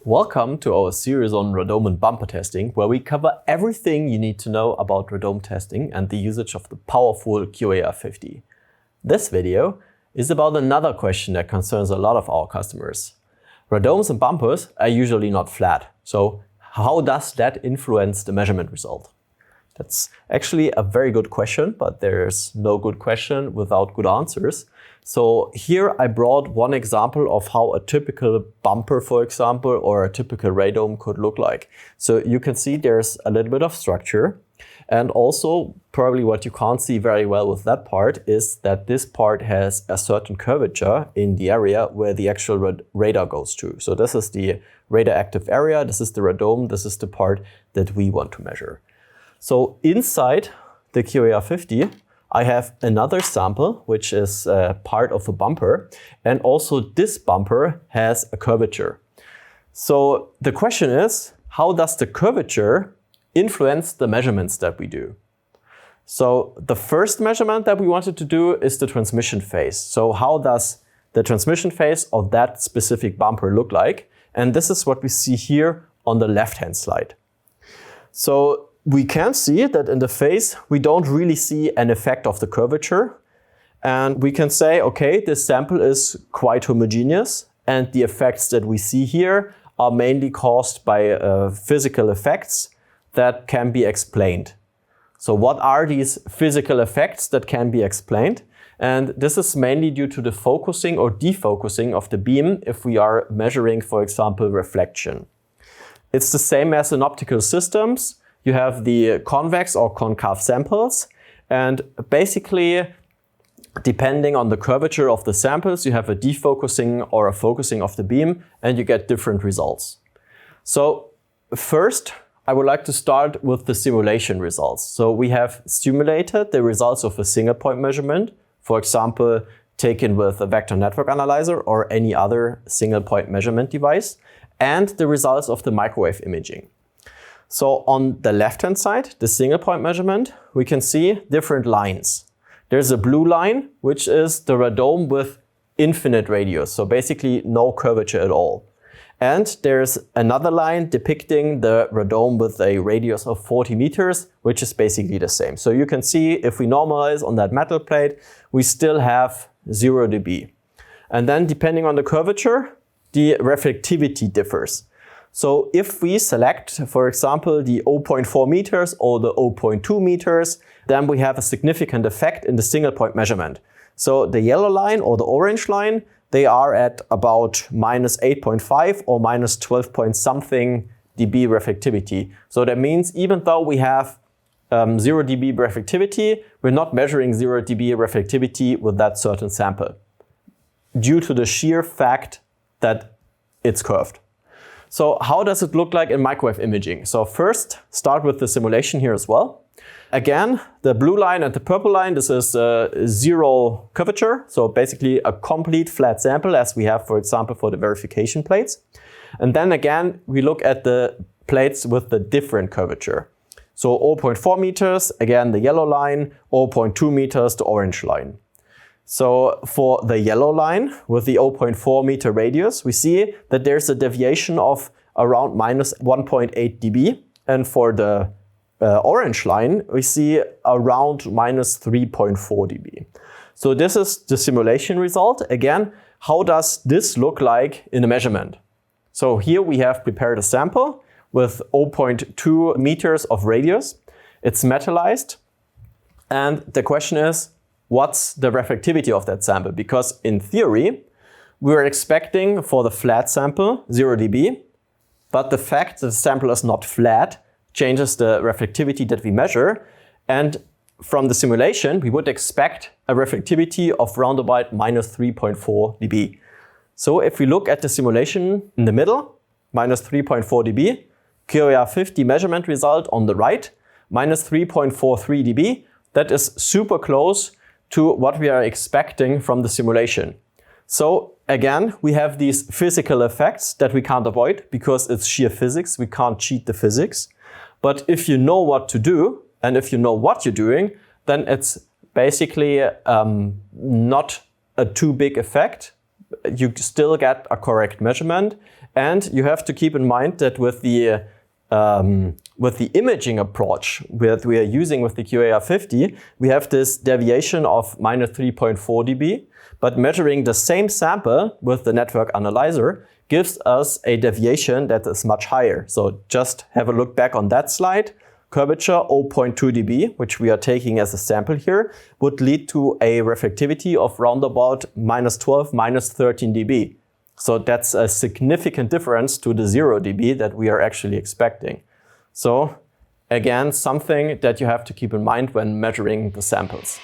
Welcome to our series on radome and bumper testing, where we cover everything you need to know about radome testing and the usage of the powerful QAR50. This video is about another question that concerns a lot of our customers. Radomes and bumpers are usually not flat, so how does that influence the measurement result? That's actually a very good question, but there's no good question without good answers. So here I brought one example of how a typical bumper, for example, or a typical radome could look like. So you can see there's a little bit of structure. And also, probably what you can't see very well with that part is that this part has a certain curvature in the area where the actual radar goes to. So this is the radar active area, this is the radome, this is the part that we want to measure. So inside the QAR50, I have another sample, which is part of a bumper. And also this bumper has a curvature. So the question is, how does the curvature influence the measurements that we do? So the first measurement that we wanted to do is the transmission phase. So how does the transmission phase of that specific bumper look like? And this is what we see here on the left-hand slide. So we can see that in the phase, we don't really see an effect of the curvature. And we can say, okay, this sample is quite homogeneous. And the effects that we see here are mainly caused by physical effects that can be explained. So what are these physical effects that can be explained? And this is mainly due to the focusing or defocusing of the beam if we are measuring, for example, reflection. It's the same as in optical systems. You have the convex or concave samples, and basically, depending on the curvature of the samples, you have a defocusing or a focusing of the beam, and you get different results. So first, I would like to start with the simulation results. So we have simulated the results of a single point measurement, for example, taken with a vector network analyzer or any other single point measurement device, and the results of the microwave imaging. So on the left-hand side, the single point measurement, we can see different lines. There's a blue line, which is the radome with infinite radius, so basically no curvature at all. And there's another line depicting the radome with a radius of 40 meters, which is basically the same. So you can see if we normalize on that metal plate, we still have 0 dB. And then depending on the curvature, the reflectivity differs. So if we select, for example, the 0.4 meters or the 0.2 meters, then we have a significant effect in the single point measurement. So the yellow line or the orange line, they are at about minus 8.5 or minus 12 point something dB reflectivity. So that means even though we have 0 dB reflectivity, we're not measuring 0 dB reflectivity with that certain sample due to the sheer fact that it's curved. So how does it look like in microwave imaging? So first, start with the simulation here as well. Again, the blue line and the purple line, this is zero curvature. So basically a complete flat sample as we have, for example, for the verification plates. And then again, we look at the plates with the different curvature. So 0.4 meters, again, the yellow line, 0.2 meters, the orange line. So for the yellow line with the 0.4 meter radius, we see that there's a deviation of around minus 1.8 dB. And for the orange line, we see around minus 3.4 dB. So this is the simulation result. Again, how does this look like in a measurement? So here we have prepared a sample with 0.2 meters of radius. It's metallized. And the question is, what's the reflectivity of that sample? Because in theory, we were expecting for the flat sample 0 dB, but the fact that the sample is not flat changes the reflectivity that we measure. And from the simulation, we would expect a reflectivity of round about minus 3.4 dB. So if we look at the simulation in the middle, minus 3.4 dB, QAR50 measurement result on the right, minus 3.43 dB, that is super close to what we are expecting from the simulation. So again, we have these physical effects that we can't avoid because it's sheer physics. We can't cheat the physics. But if you know what to do and if you know what you're doing, then it's basically not a too big effect. You still get a correct measurement And you have to keep in mind that with the imaging approach that we are using with the QAR50, we have this deviation of minus 3.4 dB, but measuring the same sample with the network analyzer gives us a deviation that is much higher. So just have a look back on that slide. Curvature 0.2 dB, which we are taking as a sample here, would lead to a reflectivity of round about minus 12, minus 13 dB. So that's a significant difference to the 0 dB that we are actually expecting. So again, something that you have to keep in mind when measuring the samples.